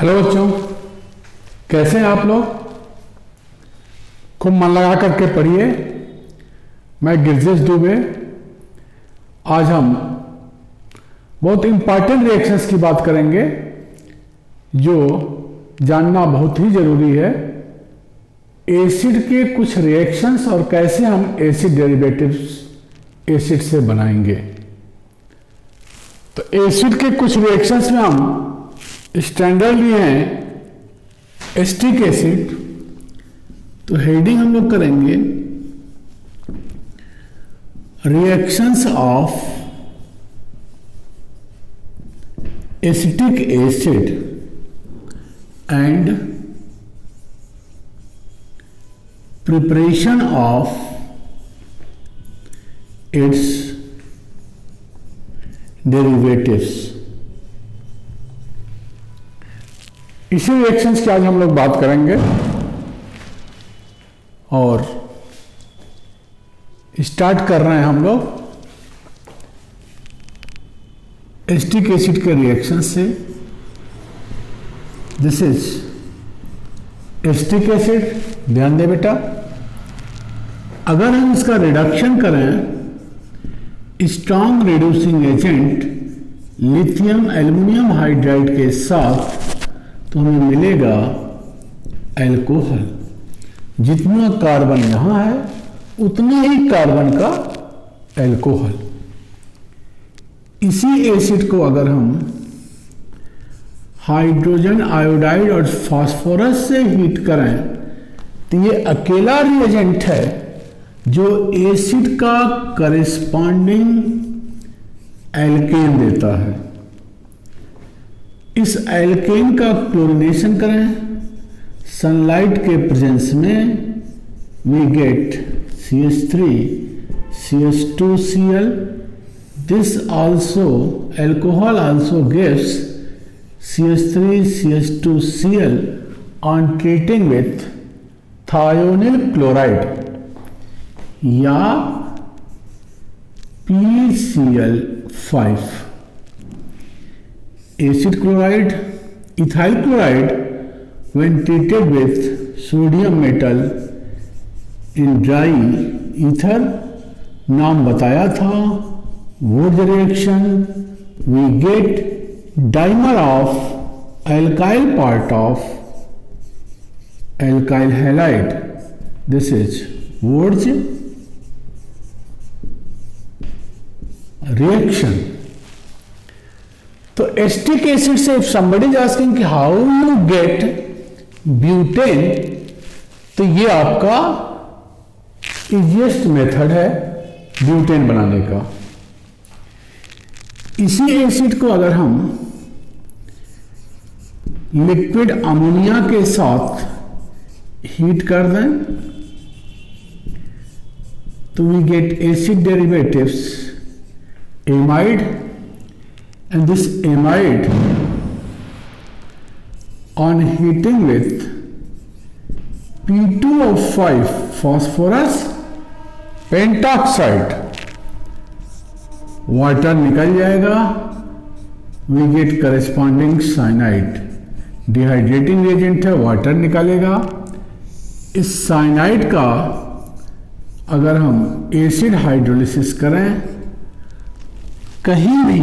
Hello बच्चों, कैसे हैं आप लोग। खूब मन लगा करके पढ़िए। मैं गिरजेश दुबे। आज हम बहुत इंपॉर्टेंट रिएक्शंस की बात करेंगे जो जानना बहुत ही जरूरी है। एसिड के कुछ रिएक्शंस और कैसे हम एसिड डेरिवेटिव्स एसिड से बनाएंगे। तो एसिड के कुछ रिएक्शंस में हम स्टैंडर्ड लिए हैं एसिटिक एसिड। तो हेडिंग हम लोग करेंगे reactions of acetic acid and preparation of its derivatives. इसी रिएक्शंस की आज हम लोग बात करेंगे और स्टार्ट कर रहे हैं हम लोग एसिटिक एसिड के रिएक्शन से। This is acetic acid. ध्यान दे बेटा, अगर हम इसका रिडक्शन करें strong reducing agent lithium aluminium hydride के साथ तो हमें मिलेगा एल्कोहल। जितना कार्बन यहां है उतना ही कार्बन का एल्कोहल। इसी एसिड को अगर हम हाइड्रोजन आयोडाइड और फास्फोरस से हीट करें तो ये अकेला रिएजेंट है जो एसिड का करेस्पॉन्डिंग एल्केन देता है। इस एल्केन का क्लोरीनेशन करें सनलाइट के प्रेजेंस में, we get CH3 CH2Cl। This also alcohol also gives CH3 CH2Cl on treating with thionyl chloride या PCl5। acid chloride, ethyl chloride when treated with sodium metal in dry ether, नाम बताया था। वो reaction we get dimer of alkyl part of alkyl halide। this is Wurtz reaction। तो acetic acid से if somebody is asking कि how you get butane, तो ये आपका इजीएस्ट मेथड है ब्यूटेन बनाने का। इसी एसिड को अगर हम लिक्विड अमोनिया के साथ हीट कर दें तो we get acid derivatives amide. And this amide on heating with P2O5 phosphorus pentoxide water निकल जाएगा, we get corresponding cyanide। Dehydrating agent है, वाटर निकालेगा। इस साइनाइड का अगर हम एसिड हाइड्रोलिसिस करें, कहीं भी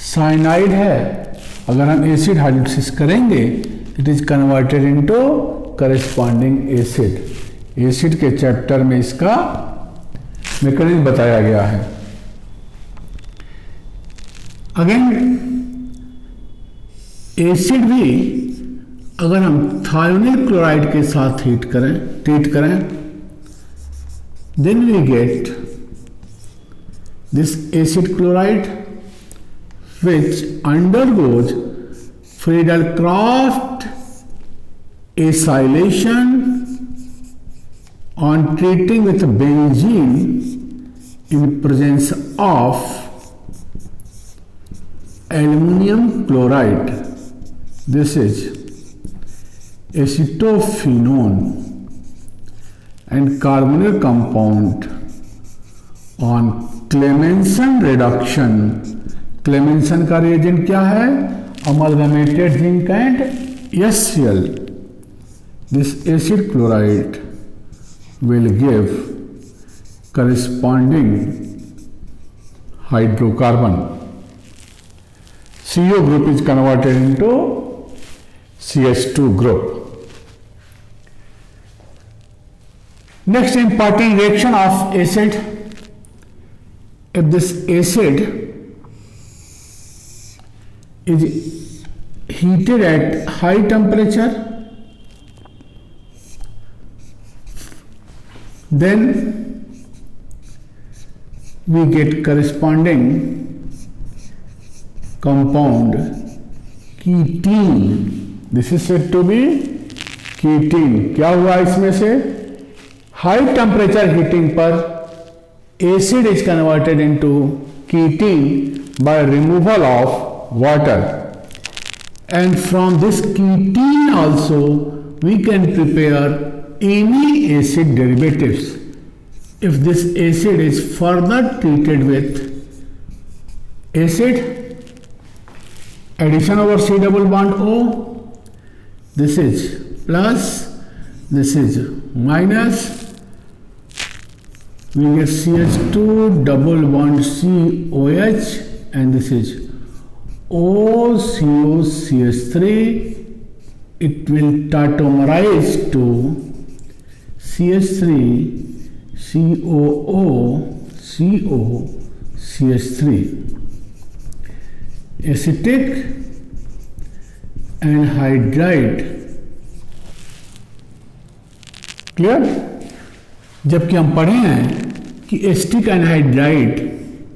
साइनाइड है, अगर हम एसिड हाइड्रोलिसिस करेंगे it is converted into corresponding acid. Acid के चैप्टर में इसका मैकेनिज्म बताया गया है। अगेन एसिड भी अगर हम थायोनिल क्लोराइड के साथ ट्रीट करें then we get this acid chloride which undergoes Friedel-Crafts acylation on treating with benzene in presence of aluminum chloride। This is acetophenone and carbonyl compound on Clemmensen reduction। Clemmensen का reagent क्या है? amalgamated zinc and HCl. This acid chloride will give corresponding hydrocarbon. CO group is converted into CH2 group. Next important reaction of acid. If this acid is heated at high temperature, then we get corresponding compound ketene. This is said to be ketene. क्या हुआ इसमें से? High temperature heating पर acid is converted into ketene by removal of water, and from this ketene also we can prepare any acid derivatives. If this acid is further treated with acid, addition over C double bond O, this is plus, this is minus, we get CH2 double bond COH, and this is OCOCH3. It will tautomerize to CH3 COOCOCH3, acetic anhydride. Clear? जबकि हम पढ़े हैं कि acetic anhydride,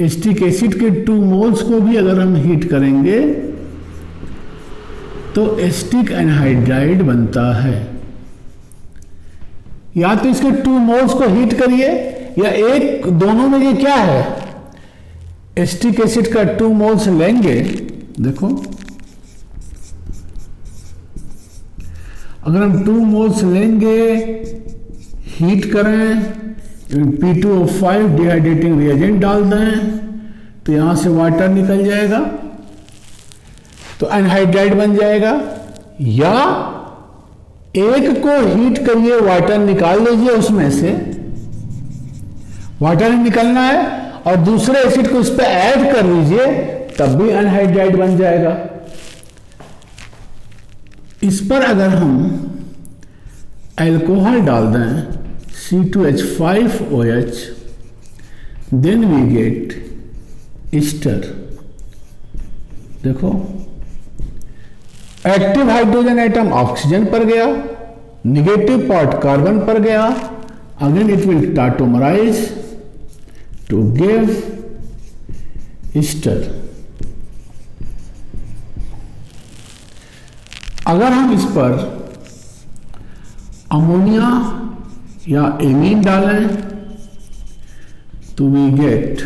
acetic acid के 2 moles को भी अगर हम हीट करेंगे तो एसिटिक एनहाइड्राइड बनता है। या तो इसके 2 मोल्स को हीट करिए, या एक दोनों में ये क्या है, एसिटिक एसिड का 2 मोल्स लेंगे। देखो अगर हम 2 मोल्स लेंगे, हीट करें, P2O5 डिहाइड्रेटिंग रिएजेंट डाल दें, तो यहां से वाटर निकल जाएगा, तो एनहाइड्राइड बन जाएगा। या एक को हीट करिए, वाटर निकाल लीजिए, उसमें से वाटर निकलना है, और दूसरे एसिड को इस पर ऐड कर लीजिए, तब भी एनहाइड्राइड बन जाएगा। इस पर अगर हम अल्कोहल डाल दें C2H5OH, then we get ester. देखो एक्टिव हाइड्रोजन एटम ऑक्सीजन पर गया, निगेटिव पार्ट कार्बन पर गया, again it will tautomerise to give ester. अगर हम इस पर अमोनिया या एमीन डालें तो वी गेट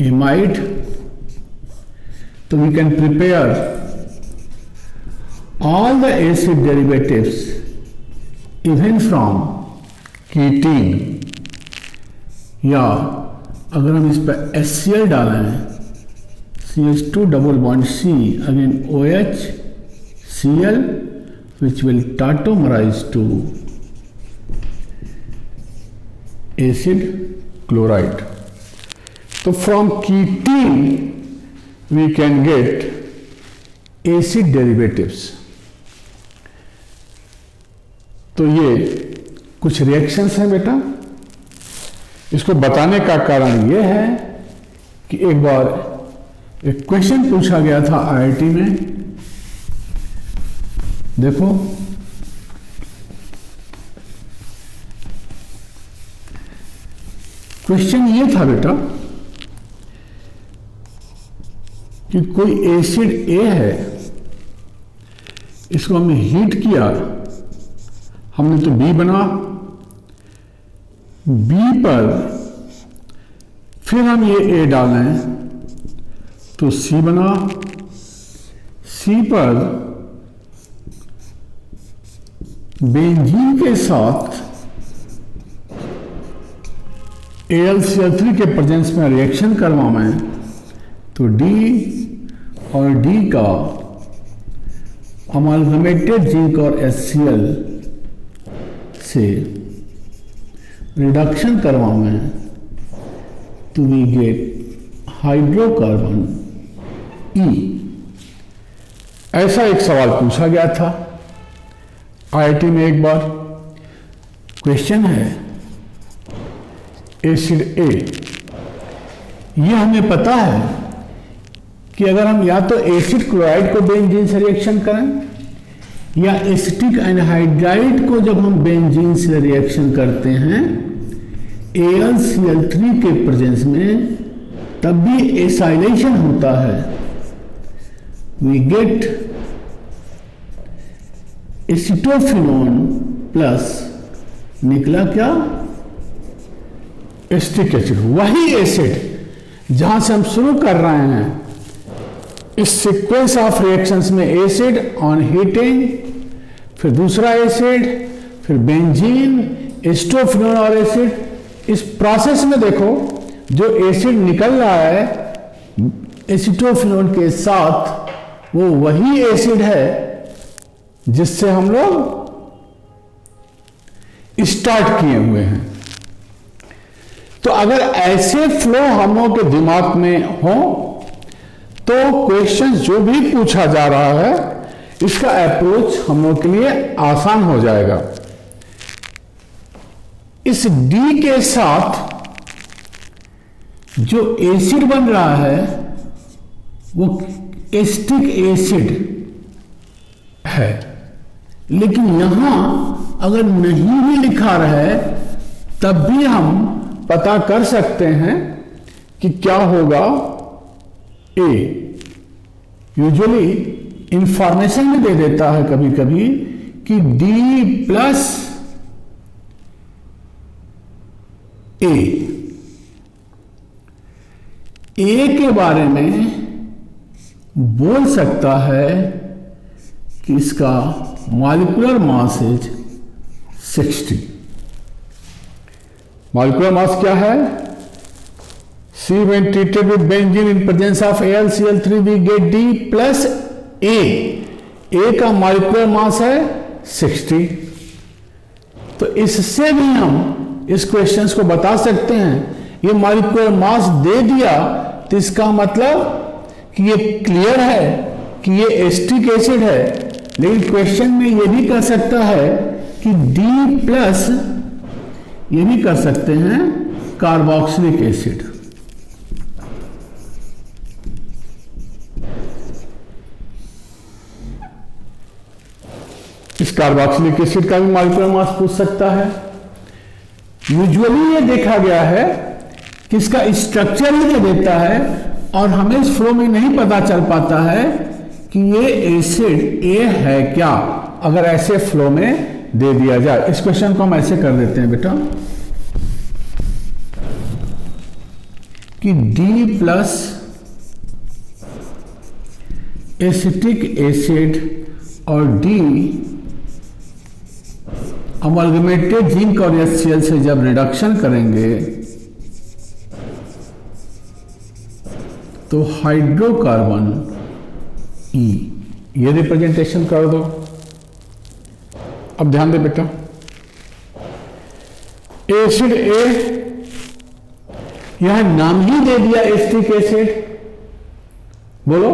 एमाइड. तो we can prepare all the acid derivatives even from ketene. या अगर हम इस पर HCl डालें, CH2 double bond C, again OH, Cl, which will tautomerize to acid chloride. So from ketene we can get acid derivatives. तो ये कुछ reactions हैं बेटा. इसको बताने का कारण ये है कि एक बार एक क्वेश्चन पूछा गया था IIT में. देखो क्वेश्चन ये था बेटा कि कोई एसिड A है, इसको हमने हीट किया, हमने तो B बना, B पर फिर हम ये A डालें तो C बना, C पर बेंजीन के साथ AlCl3 के प्रेजेंस में रिएक्शन करवाएं तो D और डी का अमालगमेटेड जिंक और HCl से रिडक्शन करवाएं तो वी गेट हाइड्रोकार्बन E। ऐसा एक सवाल पूछा गया था IIT में एक बार। क्वेश्चन है एसिड A। ये हमें पता है कि अगर हम या तो एसिड क्लोराइड को बेंजीन से रिएक्शन करें या एसिटिक एनहाइड्राइड को जब हम बेंजीन से रिएक्शन करते हैं AlCl3 के प्रेजेंस में, तब भी एसाइलेशन होता है। वी गेट एसिटोफिनोन प्लस निकला क्या, एसिटिक एसिड। वही एसिड जहां से हम शुरू कर रहे हैं इस सीक्वेंस ऑफ रिएक्शंस में, एसिड ऑन हीटिंग, फिर दूसरा एसिड, फिर बेंजीन, एसिटोफिनोन और एसिड। इस प्रोसेस में देखो जो एसिड निकल रहा है एसिटोफिनोन के साथ, वो वही एसिड है जिससे हम लोग स्टार्ट किए हुए हैं। तो अगर ऐसे फ्लो हम लोग के दिमाग में हो तो क्वेश्चन जो भी पूछा जा रहा है इसका अप्रोच हम लोग के लिए आसान हो जाएगा। इस डी के साथ जो एसिड बन रहा है वो एसिटिक एसिड है, लेकिन यहां अगर नहीं भी लिखा रहे तब भी हम पता कर सकते हैं कि क्या होगा। ए यूजुअली इंफॉर्मेशन में दे देता है कभी कभी कि डी प्लस ए के बारे में बोल सकता है कि इसका molecular mass is 60। Molecular mass क्या है? C when treated with benzene in presence of AlCl3 we get D plus A। A का मॉलिक्यूलर मास है 60। तो इससे भी हम इस क्वेश्चन को बता सकते हैं। ये मॉलिक्यूलर मास दे दिया तो इसका मतलब कि ये क्लियर है कि ये एसिटिक एसिड है, लेकिन क्वेश्चन में ये भी कर सकता है कि D प्लस, ये भी कर सकते हैं कार्बोक्सिलिक एसिड। इस कार्बोक्सिलिक एसिड का भी मॉलिक्यूलर मास पूछ सकता है। यूजुअली ये देखा गया है कि इसका स्ट्रक्चर ही दे देता है और हमें इस फ्लो में नहीं पता चल पाता है कि ये एसिड ए है क्या, अगर ऐसे फ्लो में दे दिया जाए। इस क्वेश्चन को हम ऐसे कर देते हैं बेटा कि D प्लस एसिटिक एसिड और D अमलगमेटेड जिंक और HCl से जब रिडक्शन करेंगे तो हाइड्रोकार्बन E, ये रिप्रेजेंटेशन कर दो। अब ध्यान दे बेटा, एसिड ए, यह नाम ही दे दिया एसिटिक एसिड। बोलो,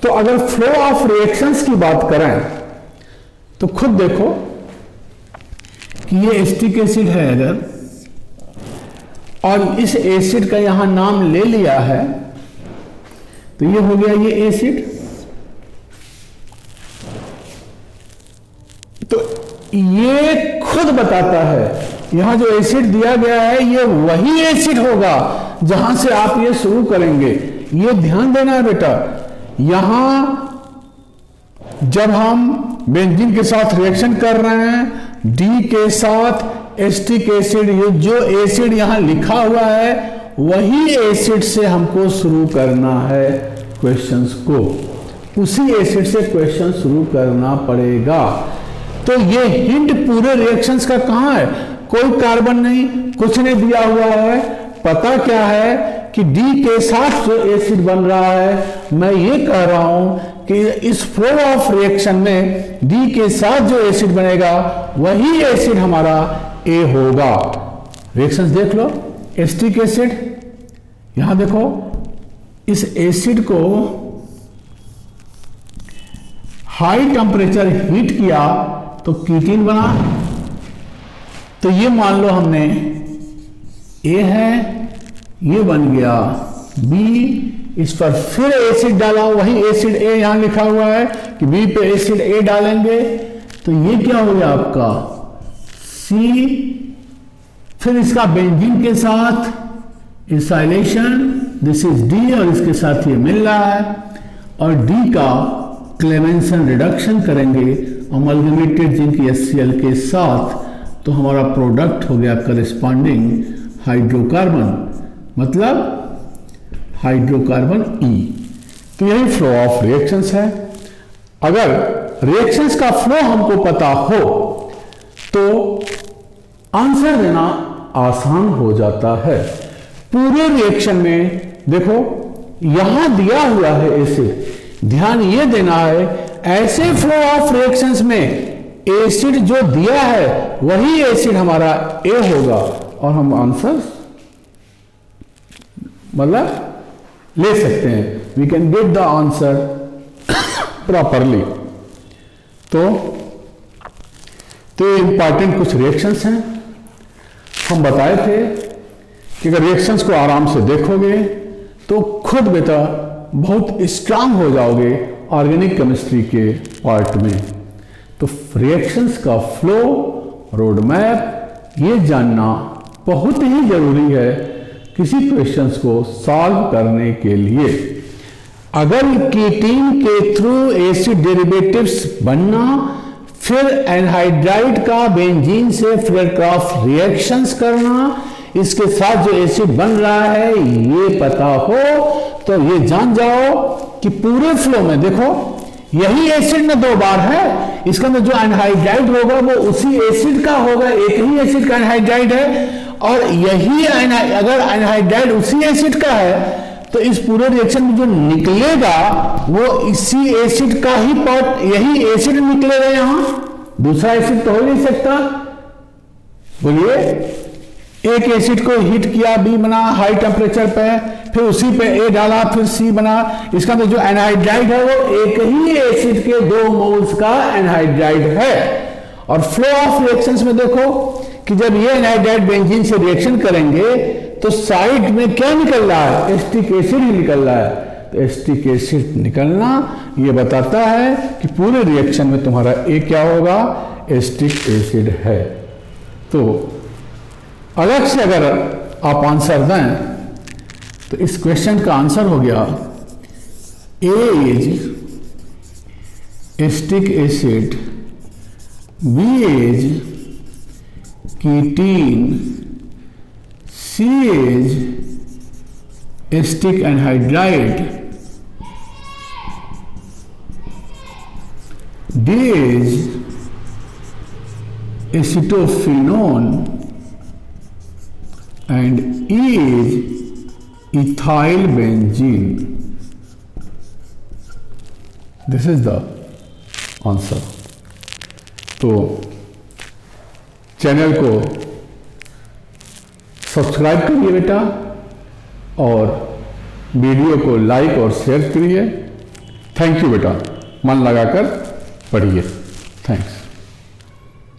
तो अगर फ्लो ऑफ रिएक्शंस की बात करें तो खुद देखो कि ये एसिटिक एसिड है अगर, और इस एसिड का यहां नाम ले लिया है तो ये हो गया ये एसिड। तो ये खुद बताता है यहां जो एसिड दिया गया है ये वही एसिड होगा जहां से आप ये शुरू करेंगे। ये ध्यान देना है बेटा, यहां जब हम बेंजीन के साथ रिएक्शन कर रहे हैं डी के साथ एसिटिक एसिड, ये जो एसिड यहां लिखा हुआ है वही एसिड से हमको शुरू करना है क्वेश्चंस को, उसी एसिड से क्वेश्चन शुरू करना पड़ेगा। तो ये हिंट पूरे रिएक्शंस का कहां है? कोई कार्बन नहीं, कुछ नहीं दिया हुआ है। पता क्या है कि डी के साथ जो एसिड बन रहा है, मैं ये कह रहा हूं कि इस फ्लो ऑफ रिएक्शन में डी के साथ जो एसिड बनेगा वही एसिड हमारा ए होगा। रिएक्शंस देख लो। एसिटिक एसिड, यहां देखो, इस एसिड को हाई टेम्परेचर हीट किया तो कीटीन बना। तो ये मान लो हमने ए है, ये बन गया बी, इस पर फिर एसिड डाला, वही एसिड ए यहां लिखा हुआ है कि बी पे एसिड ए डालेंगे तो ये क्या हो गया आपका सी, फिर इसका बेंजीन के साथ इथाइलेशन, दिस इज डी, और इसके साथ ये मिल रहा है, और डी का क्लेमेंसन रिडक्शन करेंगे अमलगमेटेड जिंक HCl के साथ, तो हमारा प्रोडक्ट हो गया करेस्पॉन्डिंग हाइड्रोकार्बन, मतलब हाइड्रोकार्बन ई। तो यही फ्लो ऑफ रिएक्शंस है। अगर रिएक्शंस का फ्लो हमको पता हो तो आंसर देना आसान हो जाता है। पूरे रिएक्शन में देखो यहां दिया हुआ है एसिड, ध्यान ये देना है ऐसे फ्लो ऑफ रिएक्शंस में एसिड जो दिया है वही एसिड हमारा ए होगा, और हम आंसर मतलब ले सकते हैं, we can get the answer properly. तो इंपॉर्टेंट कुछ रिएक्शंस हैं। हम बताए थे कि अगर रिएक्शंस को आराम से देखोगे तो खुद बेटा बहुत स्ट्रांग हो जाओगे ऑर्गेनिक केमिस्ट्री के पार्ट में। तो रिएक्शंस का फ्लो, रोड मैप, ये जानना बहुत ही जरूरी है किसी क्वेश्चंस को सॉल्व करने के लिए। अगर कीटीन के थ्रू एसिड डेरिवेटिव्स बनना, फिर एनहाइड्राइड का बेंजीन से फ्लेयरक्राफ्ट रिएक्शंस करना, इसके साथ जो एसिड बन रहा है ये पता हो तो ये जान जाओ कि पूरे फ्लो में देखो यही एसिड में दो बार है, इसका अंदर जो एनहाइड्राइड होगा वो उसी एसिड का होगा, एक ही एसिड का एनहाइड्राइड है, और यही अगर एनहाइड्राइड उसी एसिड का है तो इस पूरे रिएक्शन में जो निकलेगा वो इसी एसिड का ही पार्ट, यही एसिड निकलेगा। यहां दूसरा एसिड तो हो नहीं सकता। बोलिए, एक एसिड को हीट किया, बी बना हाई टेम्परेचर पे, फिर उसी पे ए डाला, फिर सी बना, इसका अंदर जो एनहाइड्राइड है वो एक ही एसिड के 2 मोल्स का एनहाइड्राइड है। और फ्लो ऑफ रिएक्शंस में देखो कि जब ये एनहाइड्राइड बेंजीन से रिएक्शन करेंगे तो साइड में क्या निकल रहा है, एसिटिक एसिड ही निकल रहा है। तो एसिटिक एसिड निकलना ये बताता है कि पूरे रिएक्शन में तुम्हारा ए क्या होगा, एसिटिक एसिड है। तो अलग से अगर आप आंसर दें तो इस क्वेश्चन का आंसर हो गया a is acetic acid, b is ketene, c is acetic anhydride, d is acetophenone, and E is ethyl benzene. This is the answer. तो चैनल को सब्सक्राइब करिए बेटा, और वीडियो को लाइक और शेयर करिए। थैंक यू बेटा, मन लगाकर पढ़िए। थैंक्स।